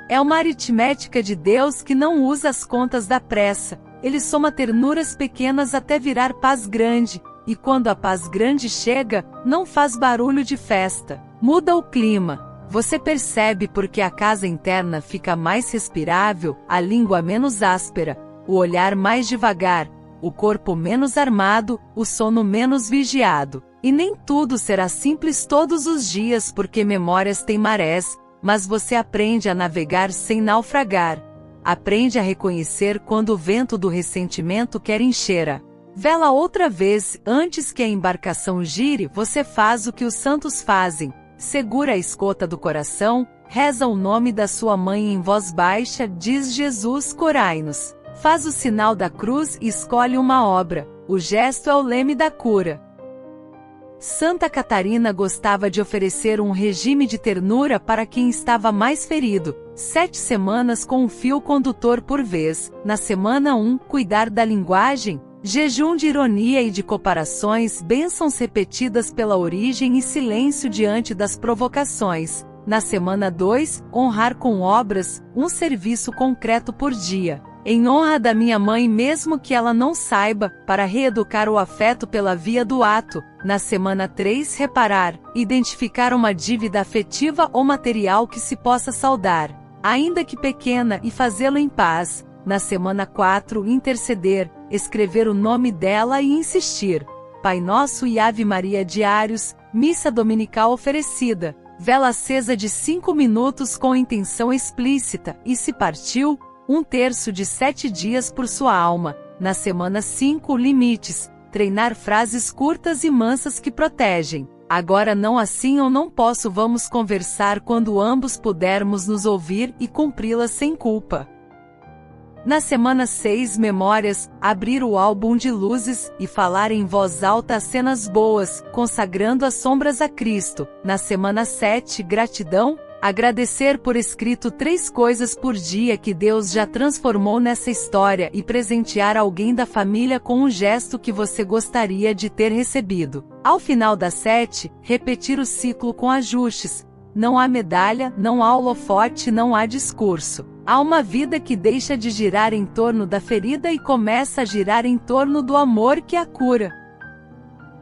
[SPEAKER 1] É uma aritmética de Deus que não usa as contas da pressa, ele soma ternuras pequenas até virar paz grande, e quando a paz grande chega, não faz barulho de festa, muda o clima. Você percebe porque a casa interna fica mais respirável, a língua menos áspera, o olhar mais devagar, o corpo menos armado, o sono menos vigiado. E nem tudo será simples todos os dias porque memórias têm marés, mas você aprende a navegar sem naufragar. Aprende a reconhecer quando o vento do ressentimento quer encher a vela outra vez. Antes que a embarcação gire, você faz o que os santos fazem. Segura a escota do coração, reza o nome da sua mãe em voz baixa, diz Jesus, curai-nos. Faz o sinal da cruz e escolhe uma obra. O gesto é o leme da cura. Santa Catarina gostava de oferecer um regime de ternura para quem estava mais ferido. 7 semanas com um fio condutor por vez. Na semana 1, cuidar da linguagem, jejum de ironia e de comparações, bênçãos repetidas pela origem e silêncio diante das provocações. Na semana 2, honrar com obras, um serviço concreto por dia. Em honra da minha mãe mesmo que ela não saiba, para reeducar o afeto pela via do ato. Na semana 3, reparar, identificar uma dívida afetiva ou material que se possa saldar, ainda que pequena, e fazê-lo em paz. Na semana 4, interceder, escrever o nome dela e insistir. Pai Nosso e Ave Maria diários, missa dominical oferecida, vela acesa de 5 minutos com intenção explícita, e se partiu, 1/3 de 7 dias por sua alma. Na semana 5, limites, treinar frases curtas e mansas que protegem. Agora não assim ou não posso, vamos conversar quando ambos pudermos nos ouvir e cumpri-las sem culpa. Na semana 6, memórias, abrir o álbum de luzes e falar em voz alta as cenas boas, consagrando as sombras a Cristo. Na semana 7, gratidão, agradecer por escrito 3 coisas por dia que Deus já transformou nessa história e presentear alguém da família com um gesto que você gostaria de ter recebido. Ao final da 7, repetir o ciclo com ajustes. Não há medalha, não há holofote, não há discurso. Há uma vida que deixa de girar em torno da ferida e começa a girar em torno do amor que a cura.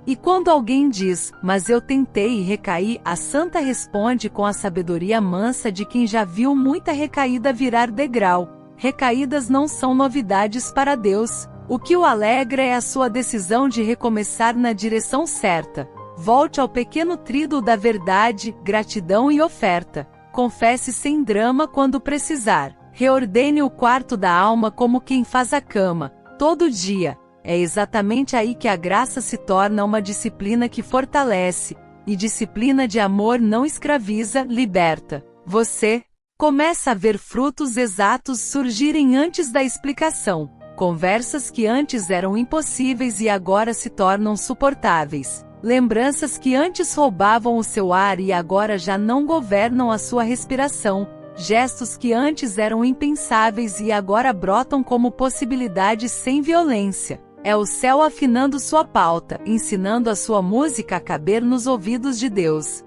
[SPEAKER 1] E quando alguém diz, mas eu tentei e recaí, a santa responde com a sabedoria mansa de quem já viu muita recaída virar degrau. Recaídas não são novidades para Deus. O que o alegra é a sua decisão de recomeçar na direção certa. Volte ao pequeno trilho da verdade, gratidão e oferta. Confesse sem drama quando precisar. Reordene o quarto da alma como quem faz a cama, todo dia. É exatamente aí que a graça se torna uma disciplina que fortalece, e disciplina de amor não escraviza, liberta. Você começa a ver frutos exatos surgirem antes da explicação. Conversas que antes eram impossíveis e agora se tornam suportáveis. Lembranças que antes roubavam o seu ar e agora já não governam a sua respiração. Gestos que antes eram impensáveis e agora brotam como possibilidades sem violência. É o céu afinando sua pauta, ensinando a sua música a caber nos ouvidos de Deus.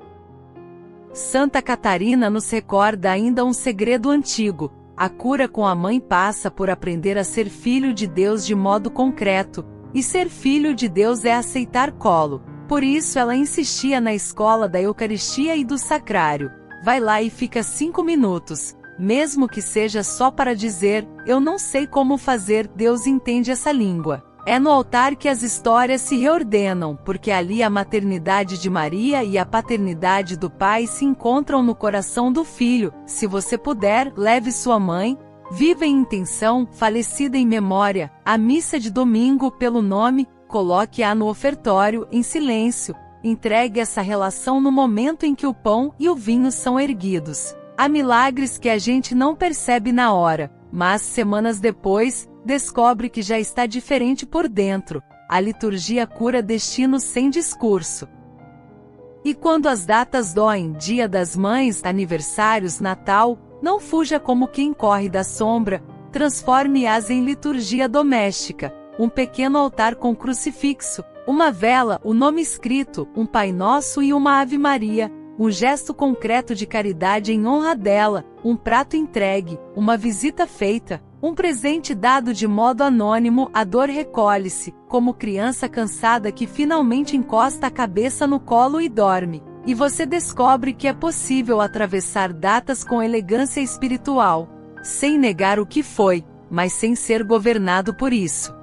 [SPEAKER 1] Santa Catarina nos recorda ainda um segredo antigo. A cura com a mãe passa por aprender a ser filho de Deus de modo concreto, e ser filho de Deus é aceitar colo. Por isso ela insistia na escola da Eucaristia e do Sacrário. Vai lá e fica 5 minutos. Mesmo que seja só para dizer, eu não sei como fazer, Deus entende essa língua. É no altar que as histórias se reordenam, porque ali a maternidade de Maria e a paternidade do Pai se encontram no coração do Filho. Se você puder, leve sua mãe, viva em intenção, falecida em memória, a missa de domingo pelo nome, coloque-a no ofertório, em silêncio, entregue essa relação no momento em que o pão e o vinho são erguidos. Há milagres que a gente não percebe na hora, mas semanas depois, descobre que já está diferente por dentro. A liturgia cura destinos sem discurso. E quando as datas doem, Dia das Mães, aniversários, Natal, não fuja como quem corre da sombra, transforme-as em liturgia doméstica. Um pequeno altar com crucifixo, uma vela, o nome escrito, um Pai Nosso e uma Ave Maria, um gesto concreto de caridade em honra dela, um prato entregue, uma visita feita, um presente dado de modo anônimo. A dor recolhe-se, como criança cansada que finalmente encosta a cabeça no colo e dorme. E você descobre que é possível atravessar datas com elegância espiritual, sem negar o que foi, mas sem ser governado por isso.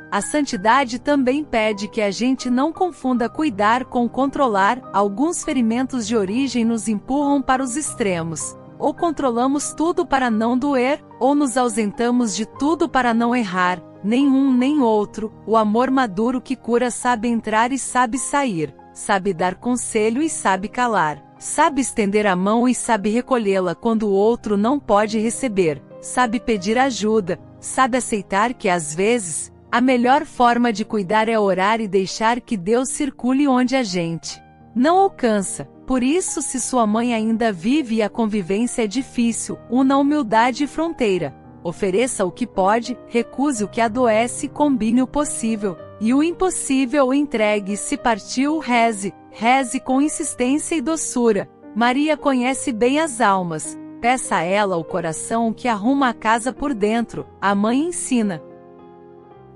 [SPEAKER 1] A santidade também pede que a gente não confunda cuidar com controlar. Alguns ferimentos de origem nos empurram para os extremos. Ou controlamos tudo para não doer, ou nos ausentamos de tudo para não errar. Nem um nem outro. O amor maduro que cura sabe entrar e sabe sair. Sabe dar conselho e sabe calar. Sabe estender a mão e sabe recolhê-la quando o outro não pode receber. Sabe pedir ajuda. Sabe aceitar que às vezes a melhor forma de cuidar é orar e deixar que Deus circule onde a gente não alcança. Por isso, se sua mãe ainda vive e a convivência é difícil, una humildade e fronteira. Ofereça o que pode, recuse o que adoece, combine o possível. E o impossível entregue. Se partiu, reze. Reze com insistência e doçura. Maria conhece bem as almas. Peça a ela o coração que arruma a casa por dentro, a mãe ensina.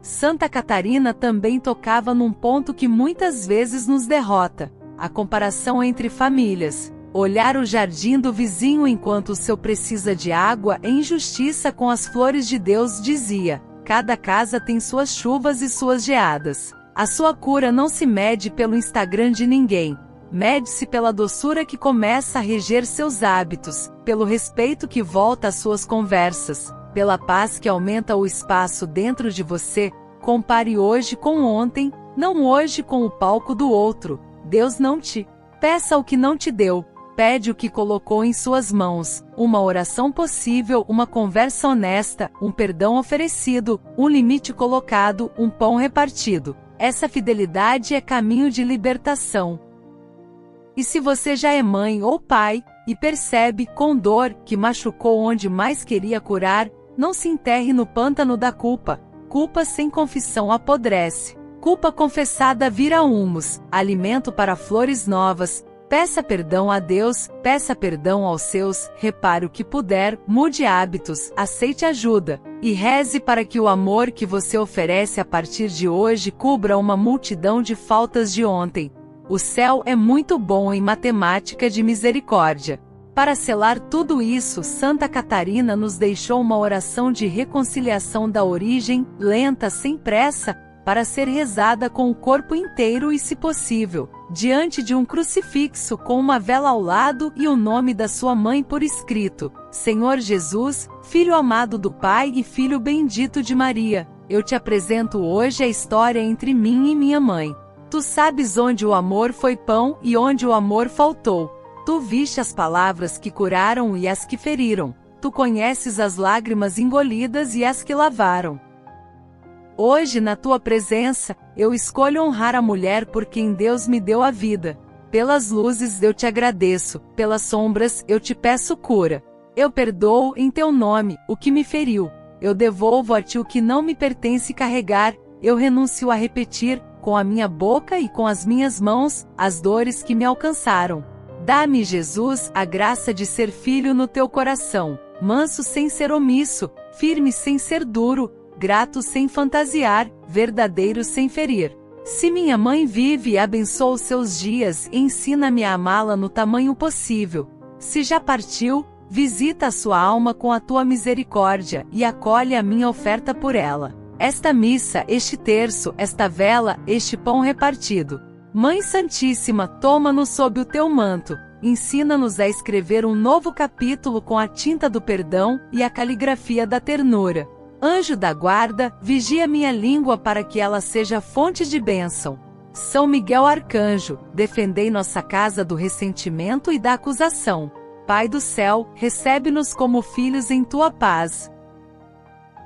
[SPEAKER 1] Santa Catarina também tocava num ponto que muitas vezes nos derrota: a comparação entre famílias. Olhar o jardim do vizinho enquanto o seu precisa de água é injustiça com as flores de Deus, dizia. Cada casa tem suas chuvas e suas geadas. A sua cura não se mede pelo Instagram de ninguém. Mede-se pela doçura que começa a reger seus hábitos, pelo respeito que volta às suas conversas, pela paz que aumenta o espaço dentro de você. Compare hoje com ontem, não hoje com o palco do outro. Deus não te peça o que não te deu, pede o que colocou em suas mãos: uma oração possível, uma conversa honesta, um perdão oferecido, um limite colocado, um pão repartido. Essa fidelidade é caminho de libertação. E se você já é mãe ou pai, e percebe, com dor, que machucou onde mais queria curar, não se enterre no pântano da culpa. Culpa sem confissão apodrece. Culpa confessada vira humus, alimento para flores novas. Peça perdão a Deus, peça perdão aos seus, repare o que puder, mude hábitos, aceite ajuda, e reze para que o amor que você oferece a partir de hoje cubra uma multidão de faltas de ontem. O céu é muito bom em matemática de misericórdia. Para selar tudo isso, Santa Catarina nos deixou uma oração de reconciliação da origem, lenta, sem pressa, para ser rezada com o corpo inteiro e, se possível, diante de um crucifixo com uma vela ao lado e o nome da sua mãe por escrito: Senhor Jesus, Filho amado do Pai e Filho bendito de Maria, eu te apresento hoje a história entre mim e minha mãe. Tu sabes onde o amor foi pão e onde o amor faltou. Tu viste as palavras que curaram e as que feriram. Tu conheces as lágrimas engolidas e as que lavaram. Hoje, na tua presença, eu escolho honrar a mulher por quem Deus me deu a vida. Pelas luzes eu te agradeço, pelas sombras eu te peço cura. Eu perdoo em teu nome o que me feriu. Eu devolvo a ti o que não me pertence carregar. Eu renuncio a repetir, com a minha boca e com as minhas mãos, as dores que me alcançaram. Dá-me, Jesus, a graça de ser filho no teu coração, manso sem ser omisso, firme sem ser duro, grato sem fantasiar, verdadeiro sem ferir. Se minha mãe vive, abençoa os seus dias e ensina-me a amá-la no tamanho possível. Se já partiu, visita a sua alma com a tua misericórdia e acolhe a minha oferta por ela. Esta missa, este terço, esta vela, este pão repartido. Mãe Santíssima, toma-nos sob o teu manto, ensina-nos a escrever um novo capítulo com a tinta do perdão e a caligrafia da ternura. Anjo da guarda, vigia minha língua para que ela seja fonte de bênção. São Miguel Arcanjo, defendei nossa casa do ressentimento e da acusação. Pai do céu, recebe-nos como filhos em tua paz.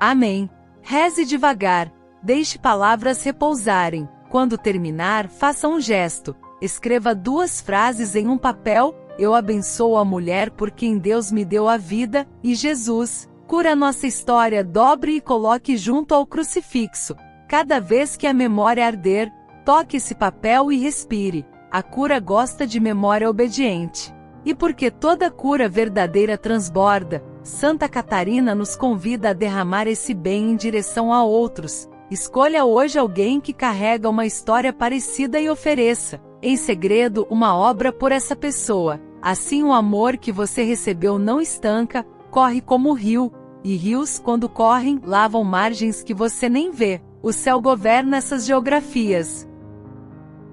[SPEAKER 1] Amém. Reze devagar, deixe palavras repousarem. Quando terminar, faça um gesto. Escreva 2 frases em um papel: eu abençoo a mulher por quem Deus me deu a vida, e Jesus, cura nossa história. Dobre e coloque junto ao crucifixo. Cada vez que a memória arder, toque esse papel e respire. A cura gosta de memória obediente. E porque toda cura verdadeira transborda, Santa Catarina nos convida a derramar esse bem em direção a outros. Escolha hoje alguém que carrega uma história parecida e ofereça, em segredo, uma obra por essa pessoa. Assim o amor que você recebeu não estanca, corre como rio, e rios, quando correm, lavam margens que você nem vê. O céu governa essas geografias.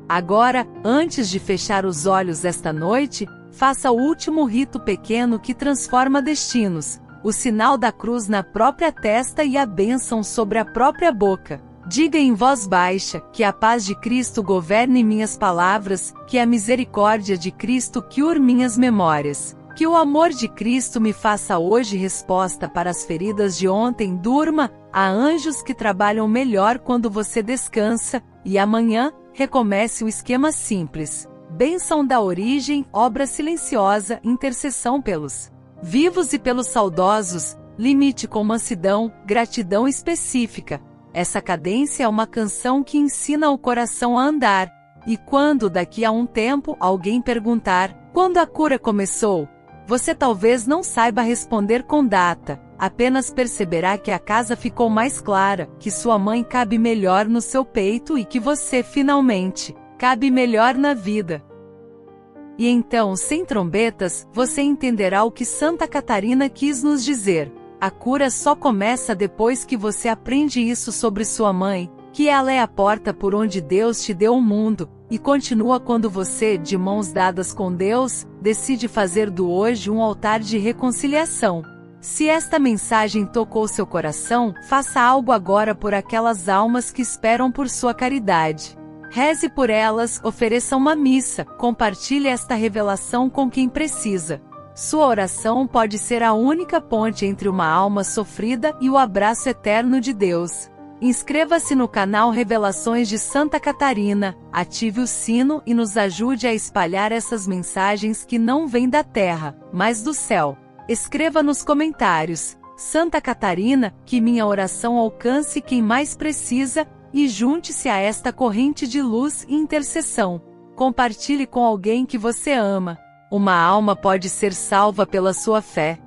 [SPEAKER 1] Agora, antes de fechar os olhos esta noite, faça o último rito pequeno que transforma destinos, o sinal da cruz na própria testa e a bênção sobre a própria boca. Diga em voz baixa, que a paz de Cristo governe minhas palavras, que a misericórdia de Cristo cure minhas memórias. Que o amor de Cristo me faça hoje resposta para as feridas de ontem. Durma, há anjos que trabalham melhor quando você descansa, e amanhã, recomece o esquema simples. Bênção da origem, obra silenciosa, intercessão pelos vivos e pelos saudosos, limite com mansidão, gratidão específica. Essa cadência é uma canção que ensina o coração a andar. E quando daqui a um tempo alguém perguntar: Quando a cura começou, você talvez não saiba responder com data, apenas perceberá que a casa ficou mais clara, que sua mãe cabe melhor no seu peito e que você, finalmente, cabe melhor na vida. E então, sem trombetas, você entenderá o que Santa Catarina quis nos dizer. A cura só começa depois que você aprende isso sobre sua mãe, que ela é a porta por onde Deus te deu o mundo, e continua quando você, de mãos dadas com Deus, decide fazer do hoje um altar de reconciliação. Se esta mensagem tocou seu coração, faça algo agora por aquelas almas que esperam por sua caridade. Reze por elas, ofereça uma missa, compartilhe esta revelação com quem precisa. Sua oração pode ser a única ponte entre uma alma sofrida e o abraço eterno de Deus. Inscreva-se no canal Revelações de Santa Catarina, ative o sino e nos ajude a espalhar essas mensagens que não vêm da terra, mas do céu. Escreva nos comentários: Santa Catarina, que minha oração alcance quem mais precisa, e junte-se a esta corrente de luz e intercessão. Compartilhe com alguém que você ama. Uma alma pode ser salva pela sua fé.